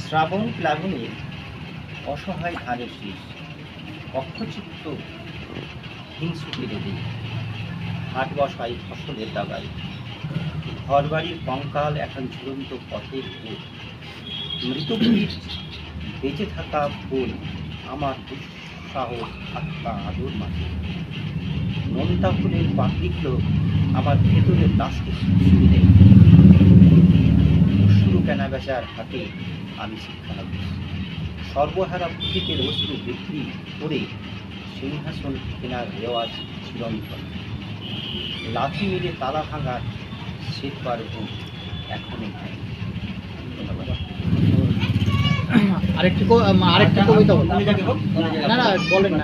শ্রাবণ প্লাবনে অসহায় ধানের শীষ, অক্ষচিত্ত হিংসুকে দেবে, হাট বসাই ফসলের দাগায়, ঘরবাড়ির কঙ্কাল এখন ঝুলন্ত পথের ভূত, মৃতভূমির বেঁচে থাকা ফুল আমার দুঃসাহস আত্মা আদর মাঝে, নোনতা ফুলের পাপড়িগুলো আমার ভেতরের দাসকে শুরু দেয়, শুরু কেনা বেচার হাতে আমি শিক্ষানবিশ, সর্বহারা প্রতীকের অশ্রু বিক্রি করে সিংহাসন কেনার রেওয়াজ চিরন্তন, লাথি মেরে তালা ভাঙার শেখবার গুণ এখনো হয়। আরেকটা কবিতা বল। না না বলেন না,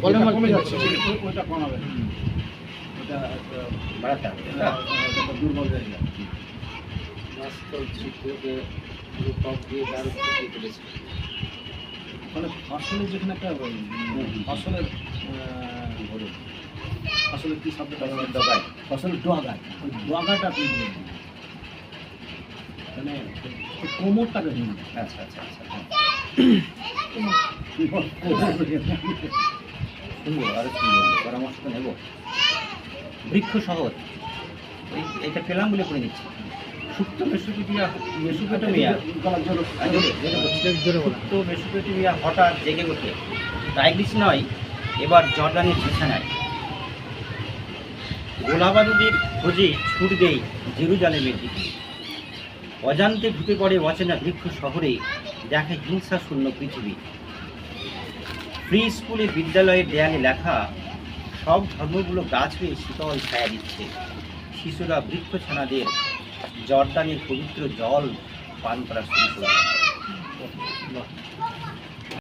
বলেন কমে যাচ্ছে, ওইটা কমাবে, ওটা বাড়াতে হবে, দুর্বল জায়গা। মানে ফসলের যেখানে একটা ফসলের ফসলের কি শব্দটা ডগায়, ফসলের ডগায়, ওই ডগাটা আপনি বলে দিন, মানে কোমরটাকে দিন। আচ্ছা আচ্ছা আচ্ছা, শুনবো আরো শুনবো, পরামর্শ তো নেব। বৃক্ষ শহর, এটা পেলাম বলে করে নিচ্ছি। সুপ্ত মেসোপটেমিয়া হঠাৎ জেগে ওঠে, টাইগ্রিস নয়, এবার জর্ডানের বিছানায়, গোলাবারুদের খোঁজে ছুট দেই জেরুজালেমের দিকে, অজান্তে ঢুকে পড়ে অচেনা বৃক্ষ শহরে, দেখে হিংসা শূন্য পৃথিবী। ফ্রি স্কুলে বিদ্যালয়ের দেয়ালে লেখা, সব ধর্মগুলো গাছ হয়ে শীতল ছায়া দিচ্ছে, শিশুরা বৃক্ষ ছানাদের জর্দানের পবিত্র জল পান করা শুরু করে।